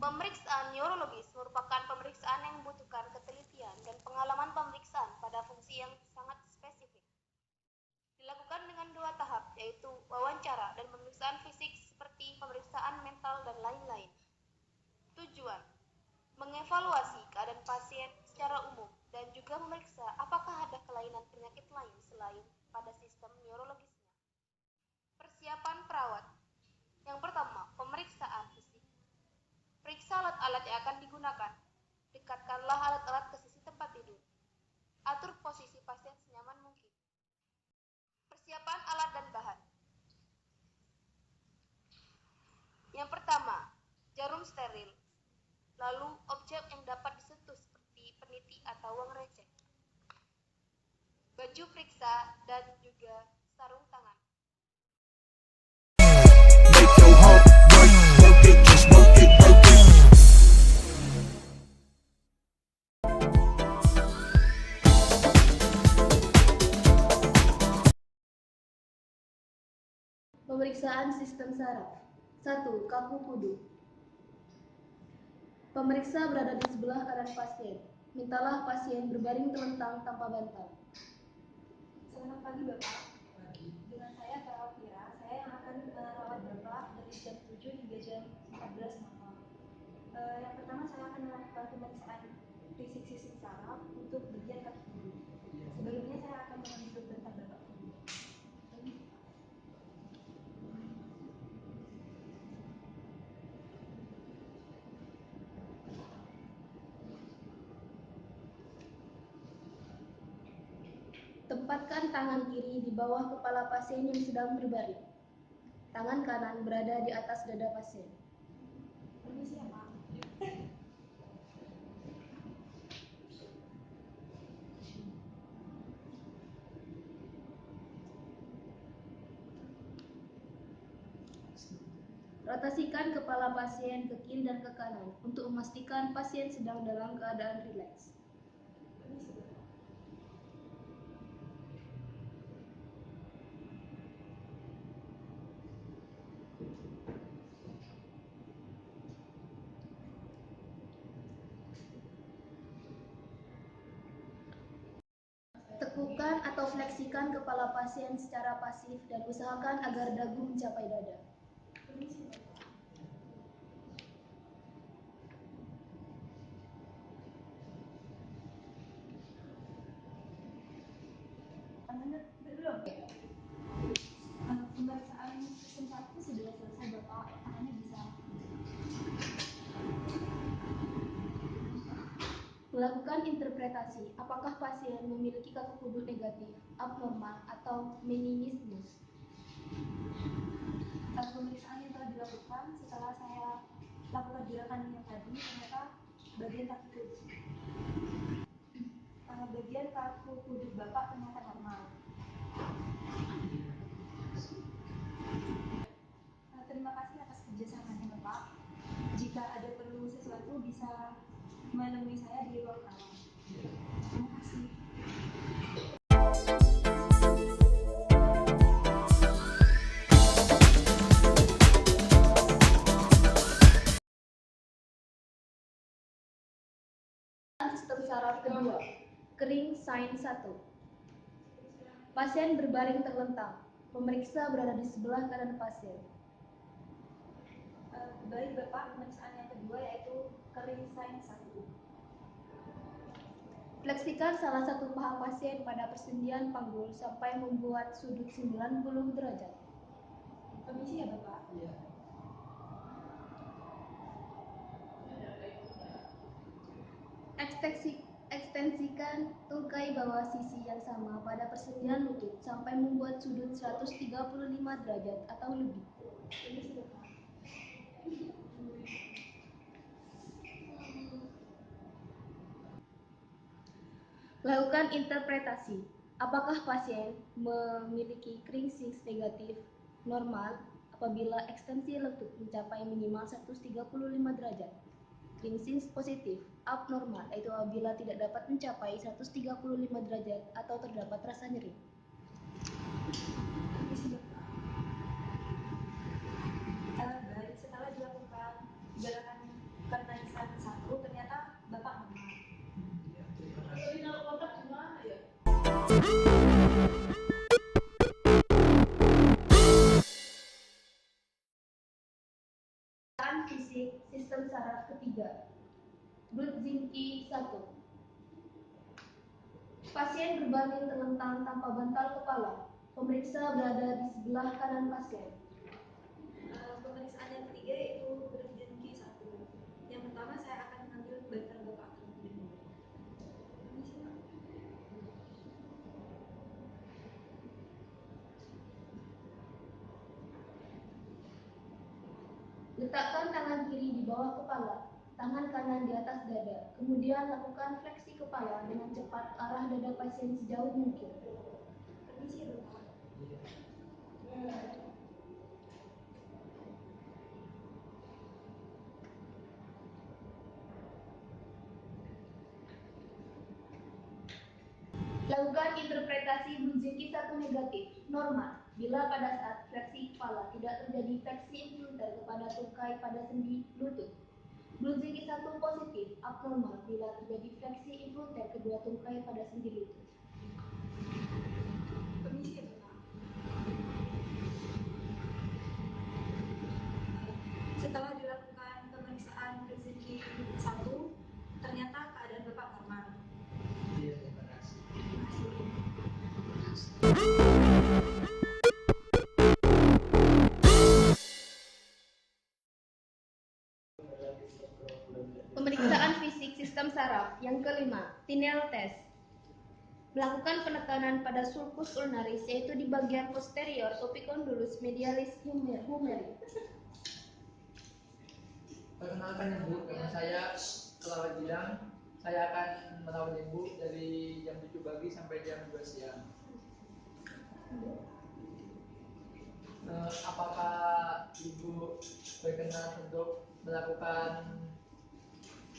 Pemeriksaan neurologis merupakan pemeriksaan yang membutuhkan ketelitian dan pengalaman pemeriksaan pada fungsi yang sangat spesifik. Dilakukan dengan 2 tahap, yaitu wawancara dan pemeriksaan fisik seperti pemeriksaan mental dan lain-lain. Tujuan: mengevaluasi keadaan pasien secara umum dan juga memeriksa apakah ada kelainan penyakit lain selain pada sistem neurologisnya. Persiapan perawat. Yang pertama, pemeriksaan fisik. Periksa alat-alat yang akan digunakan. Dekatkanlah alat-alat ke sisi tempat tidur. Atur posisi pasien senyaman mungkin. Persiapan alat dan bahan. Yang pertama, jarum steril. Lalu objek yang dapat disentuh seperti peniti atau uang receh. Baju periksa dan juga sarung tangan. Pemeriksaan sistem saraf. 1. Kaku kudu. Pemeriksa berada di sebelah kanan pasien. Mintalah pasien berbaring terlentang tanpa bantal. Selamat pagi Bapak. Dengan saya Karawira, saya yang akan merawat Bapak dari jam 7 hingga jam 14 malam. Yang pertama saya akan melakukan pemeriksaan fisik sistem saraf untuk bagian kaki kiri. Sebelumnya saya akan menunjuk bentar Bapak. Tempatkan tangan kiri di bawah kepala pasien yang sedang berbaring. Tangan kanan berada di atas dada pasien. Permisi ya Pak. Rotasikan kepala pasien ke kiri dan ke kanan untuk memastikan pasien sedang dalam keadaan rileks. Permisi Bapak. Tekukan atau fleksikan kepala pasien secara pasif dan usahakan agar dagu mencapai dada. Permisi Bapak. Belum. Pemeriksaan sistem saraf sudah selesai Bapak. Tangannya bisa. Melakukan interpretasi, apakah pasien memiliki kaku kudu negatif, abnormal, atau meningismus. Pemeriksaan yang telah dilakukan setelah saya lakukan gerakan yang tadi, ternyata bagian kaku kudu Bapak ternyata normal. Terima kasih atas kerjasamanya Bapak. Jika ada perlu sesuatu bisa menemui saya di ruang rawat. Terima kasih. Sistem saraf kedua, kering sign 1. Pasien berbaring terlentang. Pemeriksa berada di sebelah kanan pasien. Baik Bapak, pemeriksaan yang kedua yaitu kering sign 1. Fleksikan salah satu paha pasien pada persendian panggul sampai membuat sudut 90 derajat. Permisi ya Bapak. Ekstensikan tungkai bawah sisi yang sama pada persendian lutut sampai membuat sudut 135 derajat atau lebih. Permisi Bapak. Lakukan interpretasi. Apakah pasien memiliki Kriging negatif normal apabila ekstensi lutut mencapai minimal 135 derajat. Kriging positif abnormal yaitu apabila tidak dapat mencapai 135 derajat atau terdapat rasa nyeri. Permisi Bapak. Baik, setelah dilakukan gerakan sistem saraf ketiga. Brudzinski 1. Pasien berbaring terlentang tanpa bantal kepala. Pemeriksa berada di sebelah kanan pasien. Pemeriksaan yang ketiga yaitu Brudzinski 1. Yang pertama saya akan mengambil bantal Bapak terlebih dahulu. Permisi, Pak. Letakkan tangan kiri di bawah kepala, tangan kanan di atas dada. Kemudian lakukan fleksi kepala dengan cepat arah dada pasien sejauh mungkin. Permisi, Bapak. Lakukan interpretasi Brudzinski 1 negatif, normal, bila pada saat fleksi kepala tidak terjadi fleksi influencer kepada tungkai pada sendi lutut. Brudzinski 1 positif, abnormal, bila terjadi fleksi influencer kedua tungkai pada sendi lutut. Permisi, Bapak. Setelah dilakukan pemeriksaan Brudzinski 1, ternyata keadaan Bapak normal. Iya, terima kasih. Terima kasih. Pemeriksaan fisik sistem saraf yang kelima, Tinel test. Melakukan penekanan pada sulcus ulnaris yaitu di bagian posterior opicondylus medialis humeri. Perkenalkan Ibu, nama saya Kelawat Gilang. Saya akan merawat Ibu dari jam 7 pagi sampai jam 2 siang. Apakah Ibu berkenan untuk melakukan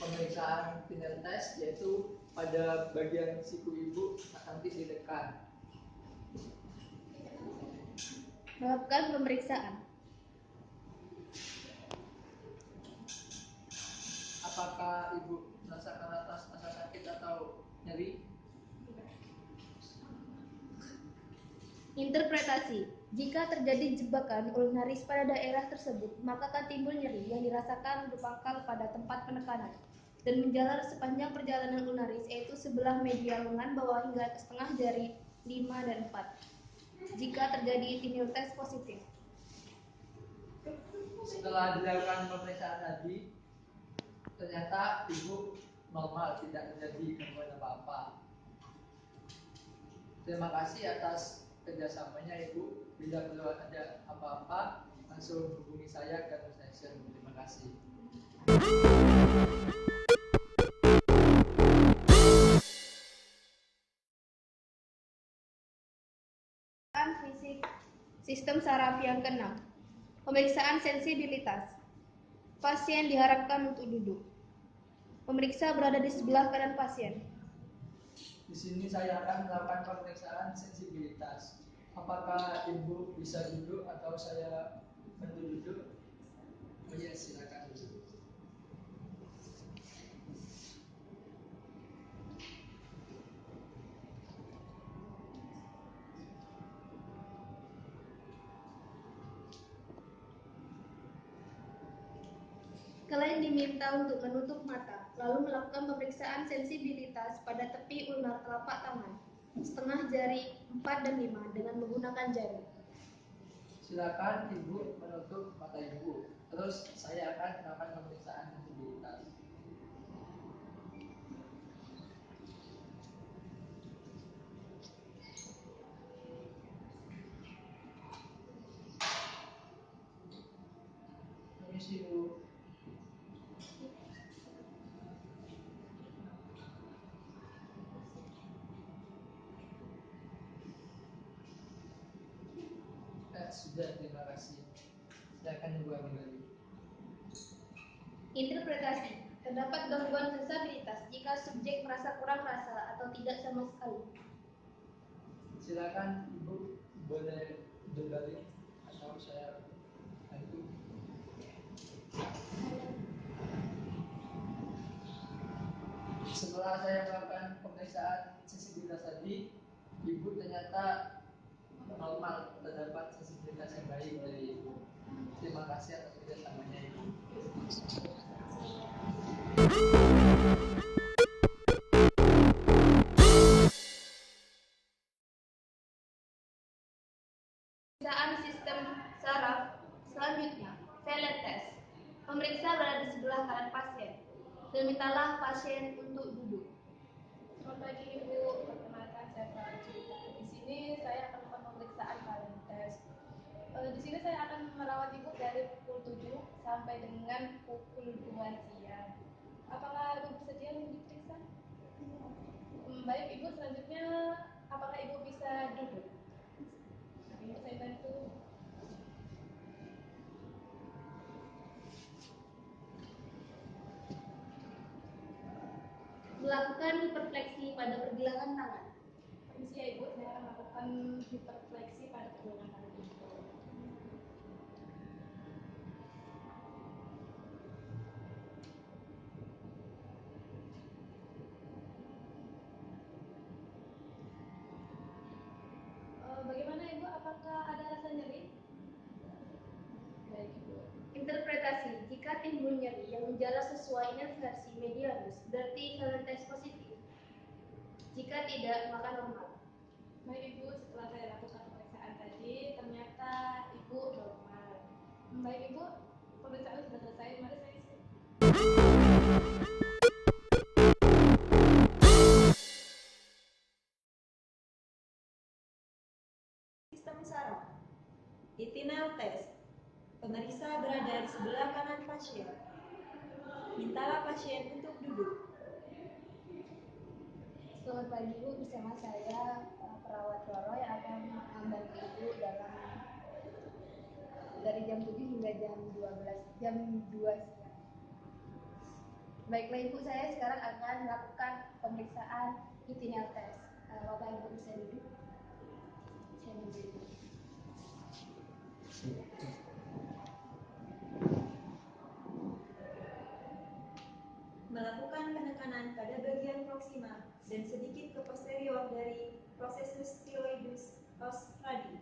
pemeriksaan Tinel test, yaitu pada bagian siku Ibu nanti ditekan? Melakukan pemeriksaan. Apakah Ibu merasakan rasa sakit atau nyeri? Interpretasi. Jika terjadi jebakan ulnaris pada daerah tersebut, maka akan timbul nyeri yang dirasakan berpangkal pada tempat penekanan dan menjalar sepanjang perjalanan ulnaris, yaitu sebelah medial lengan bawah hingga ke setengah jari 5 dan 4. Jika terjadi Tinel test positif. Setelah dilakukan pemeriksaan tadi, ternyata Ibu normal, tidak terjadi gangguan apa-apa. Terima kasih atas kerjasamanya Ibu. Bila perlu ada apa-apa, langsung hubungi saya ke session. Terima kasih. Pemeriksaan fisik sistem saraf yang keenam. Pemeriksaan sensibilitas. Pasien diharapkan untuk duduk. Pemeriksa berada di sebelah kanan pasien. Di sini saya akan melakukan pemeriksaan sensibilitas. Apakah Ibu bisa duduk atau saya bantu duduk? Oh iya, silakan duduk. Kalian diminta untuk menutup mata, lalu melakukan pemeriksaan sensibilitas pada tepi ulnar telapak tangan, setengah jari 4 dan 5 dengan menggunakan jari. Silakan Ibu menutup mata Ibu. Terus saya akan melakukan pemeriksaan sensibilitas. Permisi Bu. Sudah, terima kasih. Silakan Ibu kembali. Interpretasi. Terdapat gangguan sensabilitas jika subjek merasa kurang rasa atau tidak sama sekali. Silakan Ibu boleh berbalik atau saya bantu. Setelah saya melakukan pemeriksaan sensibilitas tadi, Ibu ternyata normal, terdapat sensibilitas yang baik dari Ibu. Terima kasih atas kerjasamanya Ibu. dan mintalah pasien untuk duduk. Selamat pagi Ibu, perkenalkan saya Prajita. Di sini saya akan melakukan pemeriksaan talent test. Di sini saya akan merawat Ibu dari pukul 7 sampai dengan pukul 2 siang. Apakah Ibu bersedia untuk diperiksa? Baik Ibu, selanjutnya apakah Ibu bisa duduk? Ibu saya bantu. Melakukan hiperfleksi pada pergelangan tangan. Permisi ya Ibu, saya akan melakukan hiperfleksi pada pergelangan tangan Ibu. Bagaimana Ibu? Apakah ada rasa nyeri? Baik Ibu. Interpretasi, jika timbul nyeri yang menjalar sesuai inversi medianus, berarti talent test positif. Jika tidak, maka normal. Baik Ibu, setelah saya lakukan pemeriksaan tadi, ternyata Ibu normal. Baik Ibu, pemeriksaan sudah selesai. Mari saya isi. Sistem saraf. Retinal test. Pemeriksa berada di sebelah kanan pasien. Mintalah pasien untuk duduk. Selamat pagi Ibu, bersama saya perawat Roro yang akan membantu Ibu dalam dari jam 7 hingga jam 2 siang. Baiklah Ibu, saya sekarang akan melakukan pemeriksaan retinal test. Bapak Ibu bisa duduk. Saya duduk. Melakukan penekanan pada bagian proksimal dan sedikit ke posterior dari processus styloidus os radi.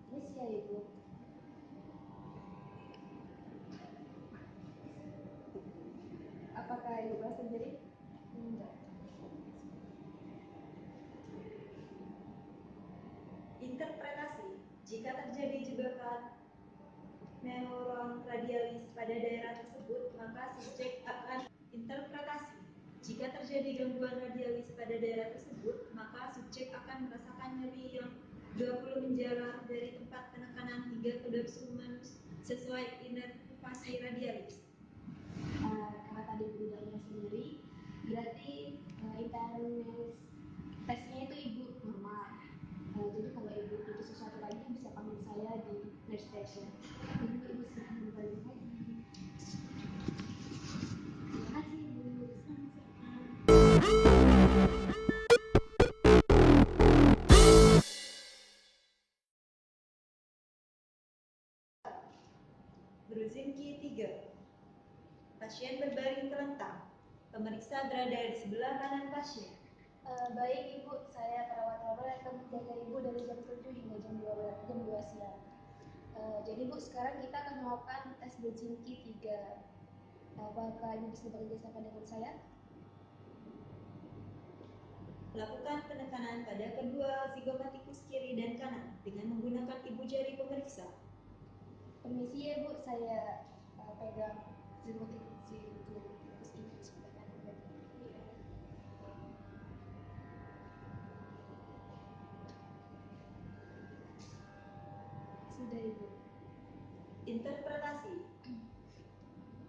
Ini ya Ibu. Apakah Ibu merasa nyeri? Enggak. Interpretasi. Jika terjadi jebakan neuron radialis pada daerah tersebut, maka subjek akan interpretasi. Jika terjadi gangguan radialis pada daerah tersebut, maka subjek akan merasakan nyeri yang 20 menjalar dari tempat penekanan hingga ke dorsum manus sesuai inervasi radialis. Karena tadi Ibu udah merasa nyeri, berarti intens tesnya itu Ibu normal. Jadi kalau Ibu butuh sesuatu lagi bisa panggil saya di nurse station. Ibu silakan kembali lagi. Terima kasih Ibu. Sama-sama. Brzezinski 3. Pasien berbaring telentang. Pemeriksa berada di sebelah kanan pasien. Baik Ibu, saya perawat Roro yang akan menjaga Ibu dari jam 7 hingga jam 2 siang. Jadi Bu, sekarang kita akan melakukan tes Brzezinski 3. Apakah Ibu bisa bekerja sama dengan saya? Lakukan penekanan pada kedua zigomatikus kiri dan kanan dengan menggunakan ibu jari pemeriksa. Permisi ya Bu, saya pegang zigomatikus ini sebelah kanan dan kiri. Sudah Ibu. Interpretasi.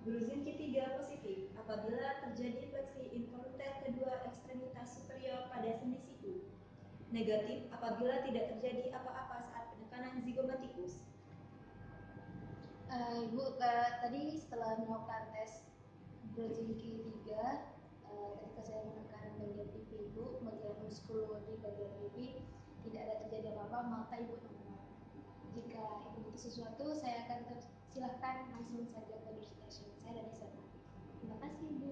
Brzezinski 3 positif apabila terjadi fleksi involuter kedua ekstremitas superior pada sendi siku. Negatif apabila tidak terjadi apa-apa saat penekanan zigomatikus. Ibu, tadi setelah melakukan tes Brzezinski 3, ketika saya menekan bagian pipi Ibu, bagian muskulo di bagian pipi tidak ada terjadi apa-apa, maka Ibu normal. Jika Ibu butuh sesuatu, saya akan silahkan langsung saja ke nurse station. Saya ada di sana. Terima kasih Ibu.